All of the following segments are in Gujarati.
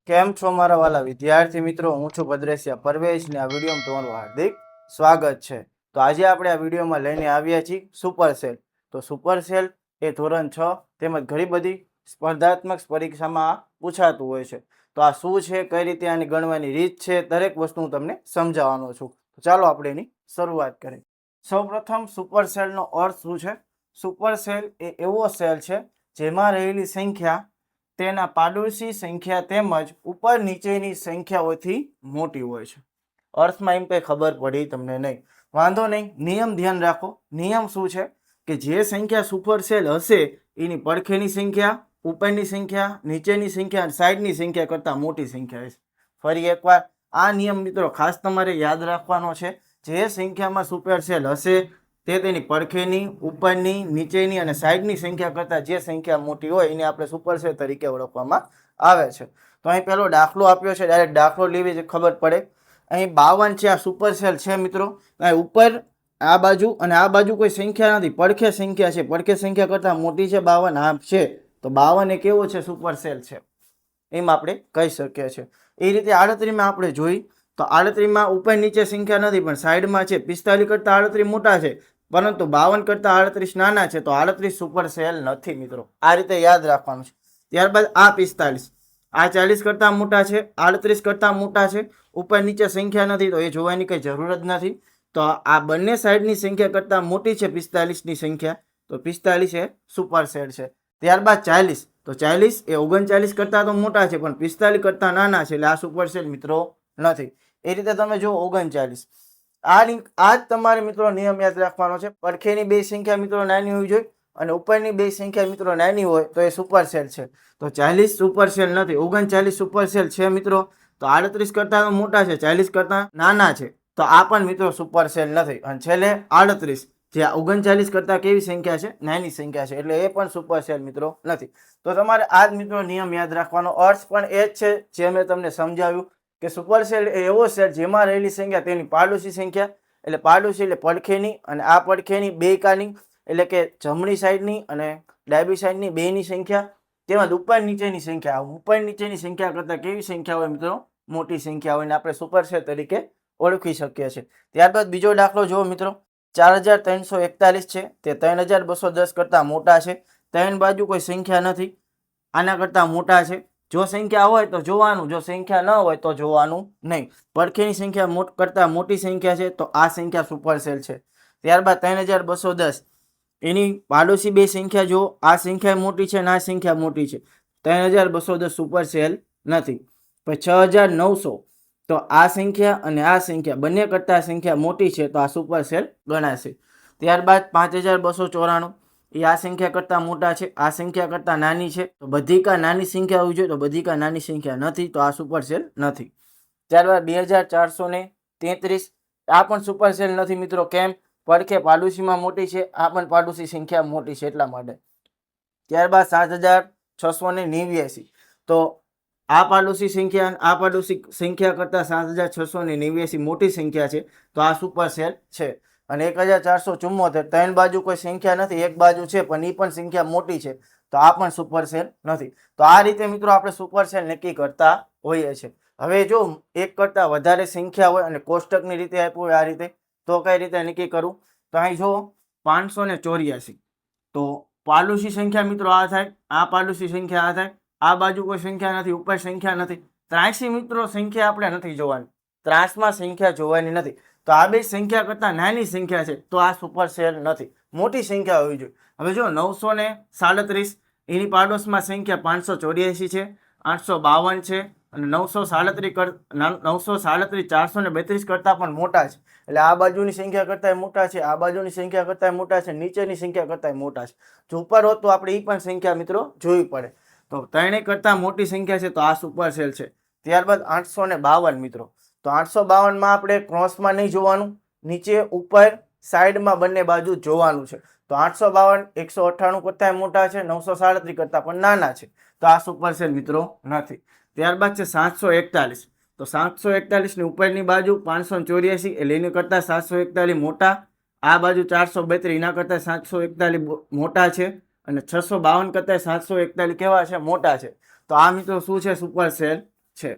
કેમ છો મારા વાલા વિદ્યાર્થી મિત્રો? હું છું ભદ્રેશિયા પરવેશ ને આ વિડીયોમાં તમારું હાર્દિક સ્વાગત છે. તો આજે આપણે આ વિડીયોમાં લઈને આવ્યા છીએ સુપરસેલ. તો સુપરસેલ એ ધોરણ 6 તેમજ ઘણી બધી સ્પર્ધાત્મક પરીક્ષામાં પૂછાતું હોય છે. તો આ શું છે, કઈ રીતે આની ગણવાની રીત છે, દરેક વસ્તુ હું તમને સમજાવવાનો છું. તો ચાલો આપણે એની શરૂઆત કરીએ. સૌપ્રથમ સુપરસેલનો અર્થ શું છે? સુપરસેલ એ એવો સેલ છે જેમાં રહેલી સંખ્યા તેના પાડોશી સંખ્યા તેમજ ઉપર નીચેની સંખ્યાઓથી મોટી હોય છે. અર્થમાં એમ કંઈ ખબર પડી તમને નહીં, વાંધો નહીં. નિયમ ધ્યાન રાખો. નિયમ શું છે કે જે સંખ્યા સુપરસેલ હશે એની પડખેની સંખ્યા, ઉપરની સંખ્યા, નીચેની સંખ્યા અને સાઈડની સંખ્યા કરતાં મોટી સંખ્યા હશે. ફરી એકવાર આ નિયમ મિત્રો ખાસ તમારે યાદ રાખવાનો છે. જે સંખ્યામાં સુપરસેલ હશે તે તેની પડખેની, ઉપરની, નીચેની અને સાઈડની સંખ્યા કરતાં જે સંખ્યા મોટી હોય એને આપણે સુપરસેલ તરીકે ઓળખવામાં આવે છે. તો અહીં પહેલો દાખલો આપ્યો છે, ડાયરેક્ટ દાખલો લેવી જ ખબર પડે. અહીં 52 છે, આ સુપરસેલ છે મિત્રો. અહીં ઉપર આ બાજુ અને આ બાજુ કોઈ સંખ્યા નથી, પડખે સંખ્યા છે. પડખે સંખ્યા કરતાં મોટી છે 52, આ છે. તો 52 એ કેવો છે? સુપરસેલ છે એમ આપણે કહી શકીએ છીએ. એ રીતે 38માં આપણે જોઈ તો 38માં ઉપર નીચે સંખ્યા નથી પણ સાઈડમાં છે. 45 કરતાં 38 મોટા છે પરંતુ 52 કરતાં 38 નાના છે, તો 38 સુપરસેલ નથી મિત્રો. આ રીતે યાદ રાખવાનું છે. ત્યારબાદ આ 45, આ 40 કરતાં મોટા છે, 38 કરતાં મોટા છે, ઉપર નીચે સંખ્યા નથી તો એ જોવાની કંઈ જરૂર જ નથી. તો આ બંને સાઈડની સંખ્યા કરતાં મોટી છે 45ની સંખ્યા, તો 45 એ સુપરસેલ છે. ત્યારબાદ 40, તો 40 એ 39 કરતાં તો મોટા છે પણ 45 કરતાં નાના છે, એટલે આ સુપરસેલ મિત્રો નથી. એ રીતે તમે જો 39, આ જ તમારે મિત્રો નિયમ યાદ રાખવાનો છે. પડખેની બે સંખ્યા મિત્રો નાની હોવી જોઈએ અને ઉપરની બે સંખ્યા મિત્રો નાની હોય તો એ સુપરસેલ છે. તો 40 સુપરસેલ નથી, 39 સુપરસેલ છે મિત્રો. તો 38 કરતાં મોટા છે, 40 કરતાં નાના છે, તો આ પણ મિત્રો સુપરસેલ નથી. અને છેલ્લે 38, જે 39 કરતાં કેવી સંખ્યા છે? નાની સંખ્યા છે, એટલે એ પણ સુપરસેલ મિત્રો નથી. તો તમારે આ જ મિત્રો નિયમ યાદ રાખવાનો. અર્થ પણ એ જ છે જે મેં તમને સમજાવ્યું કે સુપરસેલ એ એવો સેલ જેમાં રહેલી સંખ્યા તેની પાડોશી સંખ્યા, એટલે પાડોશી એટલે પડખેની, અને આ પડખેની બે કાની એટલે કે જમણી સાઈડની અને ડાબી સાઈડની બેની સંખ્યા, તેમજ ઉપર નીચેની સંખ્યા. ઉપર નીચેની સંખ્યા કરતાં કેવી સંખ્યા હોય મિત્રો? મોટી સંખ્યા હોય, ને આપણે સુપરસેલ તરીકે ઓળખી શકીએ છીએ. ત્યારબાદ બીજો દાખલો જુઓ મિત્રો. 4341 છે તે 3210 કરતાં મોટા છે. ત્રણ બાજુ કોઈ સંખ્યા નથી, આના કરતાં મોટા છે. જો સંખ્યા હોય તો જોવાનું, જો સંખ્યા ન હોય તો જોવાનું નહીં. પડખેની સંખ્યા કરતાં મોટી સંખ્યા છે તો આ સંખ્યા સુપરસેલ છે. ત્યારબાદ 3210, એની પાડોશી બે સંખ્યા જો, આ સંખ્યા મોટી છે અને આ સંખ્યા મોટી છે. 3210 સુપરસેલ નથી. પછી 6900, તો આ સંખ્યા અને આ સંખ્યા બંને કરતાં સંખ્યા મોટી છે તો આ સુપરસેલ ગણાશે. ત્યારબાદ 5294, એ આ સંખ્યા કરતાં મોટા છે, આ સંખ્યા કરતાં નાની છે, તો બધી કા નાની સંખ્યા હોવી જોઈએ, તો બધી કા નાની સંખ્યા નથી, તો આ સુપરસેલ નથી. ત્યારબાદ 2433, આ પણ સુપરસેલ નથી મિત્રો. કેમ? પડખે પાડોશીમાં મોટી છે, આ પણ પાડોશી સંખ્યા મોટી છે એટલા માટે. ત્યારબાદ 7689, તો આ પાડોશી સંખ્યા આ પાડોશી સંખ્યા કરતાં 7689 મોટી સંખ્યા છે, તો આ સુપરસેલ છે. અને 1474, ત્રણ બાજુ કોઈ સંખ્યા નથી, એક બાજુ છે પણ એ પણ સંખ્યા મોટી છે, તો આ પણ સુપરસેલ નથી. તો આ રીતે મિત્રો આપણે સુપરસેલ નક્કી કરતા હોઈએ છીએ. હવે જો એક કરતાં વધારે સંખ્યા હોય અને કોષ્ટકની રીતે આપ્યું હોય આ રીતે, તો કઈ રીતે નક્કી કરું? તો અહીં જો 584, તો પાડોશી સંખ્યા મિત્રો આ થાય, આ પાડોશી સંખ્યા આ થાય, આ બાજુ કોઈ સંખ્યા નથી, ઉપર સંખ્યા નથી. 83 મિત્રો સંખ્યા આપણે નથી જોવાની, 83માં સંખ્યા જોવાની નથી. તો આ બે સંખ્યા કરતાં નાની સંખ્યા છે તો આ સુપરસેલ નથી, મોટી સંખ્યા હોવી જોઈએ. હવે જો 937, એની પાડોશમાં સંખ્યા 584 છે, 852 છે અને 937 432 કરતાં પણ મોટા છે, એટલે આ બાજુની સંખ્યા કરતાં મોટા છે, આ બાજુની સંખ્યા કરતાં મોટા છે, નીચેની સંખ્યા કરતાં મોટા છે. જો ઉપર હોત તો આપણે એ પણ સંખ્યા મિત્રો જોવી પડે. તો ત્રણેય કરતાં મોટી સંખ્યા છે તો આ સુપરસેલ છે. ત્યારબાદ 852 મિત્રો, તો 852માં આપણે ક્રોસમાં નહીં જોવાનું, નીચે ઉપર સાઈડમાં બંને બાજુ જોવાનું છે. તો 852 198 કરતાં મોટા છે, 937 કરતાં પણ નાના છે, તો આ સુપરસેલ મિત્રો નથી. ત્યારબાદ છે 741, તો 741ની ઉપરની બાજુ 584 એટલે એની કરતાં 741 મોટા, આ બાજુ 432 એના કરતાં 741 મોટા છે, અને 652 કરતાં 741 કેવા છે? મોટા છે. તો આ મિત્રો શું છે? સુપરસેલ છે.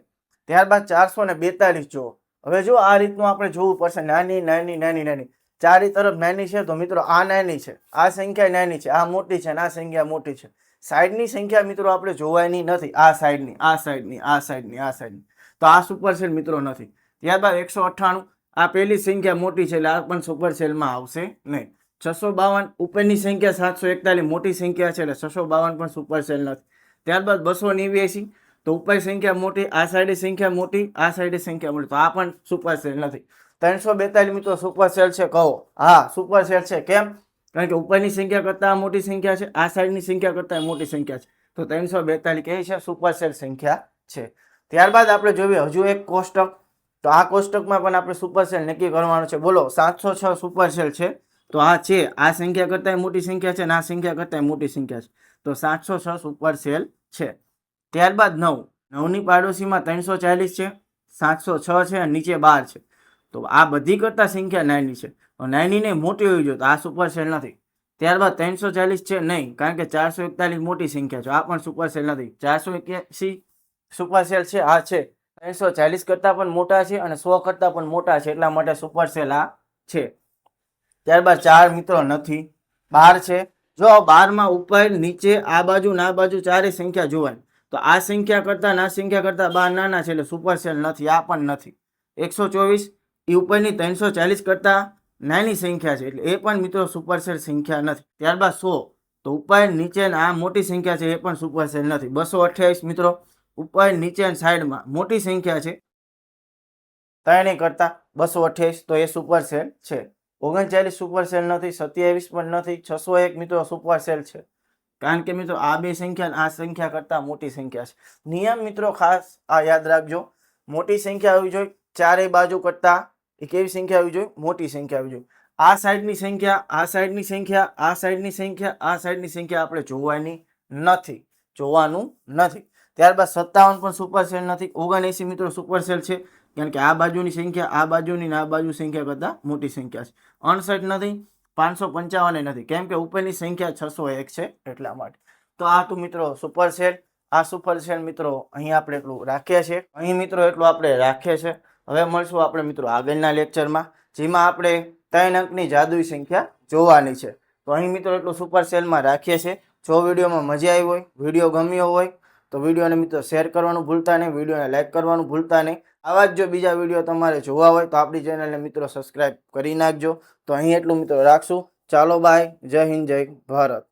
ત્યારબાદ 442 જુઓ. હવે જો આ રીતનું આપણે જોવું પડશે, નાની નાની નાની નાની ચારે તરફ નાની છે તો મિત્રો આ નાની છે, આ સંખ્યા નાની છે, આ મોટી છે અને આ સંખ્યા મોટી છે. સાઈડની સંખ્યા મિત્રો આપણે જોવાની નથી, આ સાઈડની, આ સાઈડની, આ સાઈડની, આ સાઈડની, તો આ સુપરસેલ મિત્રો નથી. ત્યારબાદ 198, આ પહેલી સંખ્યા મોટી છે એટલે આ પણ સુપરસેલમાં આવશે નહીં. 652 ઉપરની સંખ્યા 741 મોટી સંખ્યા છે એટલે 652 પણ સુપરસેલ નથી. ત્યારબાદ 289 તો ઉપર સંખ્યા મોટી, આ સાઈડે સંખ્યા મોટી, આ સાઈડે સંખ્યા મોટી, તો આ પણ સુપરસેલ નથી. 342 મિત્રો સુપરસેલ છે, કહો હા સુપરસેલ છે. કેમ? કારણ કે ઉપરની સંખ્યા કરતાં મોટી સંખ્યા છે, આ સાઈડની સંખ્યા કરતાં મોટી સંખ્યા છે, તો 342 કઈ છે? સુપરસેલ સંખ્યા છે. ત્યારબાદ આપણે જોઈએ હજુ એક કોષ્ટક, તો આ કોષ્ટકમાં પણ આપણે સુપરસેલ નક્કી કરવાનું છે. બોલો 706 સુપરસેલ છે, તો આ છે, આ સંખ્યા કરતાં મોટી સંખ્યા છે અને આ સંખ્યા કરતાં મોટી સંખ્યા છે, તો 706 સુપરસેલ છે. ત્યારબાદ 9ની પાડોશીમાં 340 છે, 706 છે અને નીચે 12 છે, તો આ બધી કરતા સંખ્યા નાની છે, તો નાની ને મોટી હોવી જોઈએ, તો આ સુપરસેલ નથી. ત્યારબાદ 340 છે નહીં, કારણ કે 441 મોટી સંખ્યા છે, આ પણ સુપરસેલ નથી. 481 સુપરસેલ છે, આ છે, 340 કરતાં પણ મોટા છે અને 100 કરતાં પણ મોટા છે, એટલા માટે સુપરસેલ આ છે. ત્યારબાદ 4 મિત્રો નથી, 12 છે. જો 12માં ઉપર નીચે આ બાજુ ના બાજુ ચારે સંખ્યા જોવાની, તો આ સંખ્યા કરતાં ના સંખ્યા કરતાં 12 નાના છે એટલે સુપરસેલ નથી, આ પણ નથી. 124 એ ઉપરની 340 કરતાં નાની સંખ્યા છે એટલે એ પણ મિત્રો સુપરસેલ સંખ્યા નથી. ત્યારબાદ 100 તો ઉપર નીચે આ મોટી સંખ્યા છે, એ પણ સુપરસેલ નથી. 228 મિત્રો ઉપર નીચે સાઈડમાં મોટી સંખ્યા છે, ત્રણેય કરતા 228, તો એ સુપરસેલ છે. 39 સુપરસેલ નથી, 27 પણ નથી. 601 મિત્રો સુપરસેલ છે, કારણ કે મિત્રો આ બે સંખ્યા આ સંખ્યા કરતા મોટી સંખ્યા છે. નિયમ મિત્રો ખાસ આ યાદ રાખજો, મોટી સંખ્યા હોવી જોઈએ, ચારેય બાજુ કરતા એક એવી સંખ્યા હોવી જોઈએ, મોટી સંખ્યા હોવી જોઈએ. આ સાઈડની સંખ્યા, આ સાઈડની સંખ્યા, આ સાઈડની સંખ્યા, આ સાઈડની સંખ્યા આપણે જોવાની નથી, જોવાનું નથી. ત્યારબાદ 57 પણ સુપરસેલ નથી. 79 મિત્રો સુપરસેલ છે, કારણ કે આ બાજુની સંખ્યા આ બાજુની આ બાજુ સંખ્યા કરતાં મોટી સંખ્યા છે. 59 નથી, 555 નથી, કેમ કે ઉપરની સંખ્યા 601 છે એટલા માટે. તો આ તો મિત્રો સુપરસેલ, આ સુપરસેલ મિત્રો અહીં આપણે એટલું રાખીએ છીએ, અહીં મિત્રો એટલું આપણે રાખીએ છીએ. હવે મળશું આપણે મિત્રો આગળના લેક્ચરમાં, જેમાં આપણે 3 અંકની જાદુઈ સંખ્યા જોવાની છે. તો અહીં મિત્રો એટલું સુપરસેલમાં રાખીએ છીએ. જો વિડીયોમાં મજા આવી હોય, વિડીયો ગમ્યો હોય તો વિડીયોને મિત્રો શેર કરવાનું ભૂલતા નહીં, વિડીયોને લાઈક કરવાનું ભૂલતા નહીં. આવા જ જો બીજા વિડીયો તમારે જોવા હોય તો આપણી ચેનલને મિત્રો સબસ્ક્રાઈબ કરી નાખજો. તો અહીં એટલું મિત્રો રાખશું. ચાલો બાય, જય હિન્દ, જય ભારત.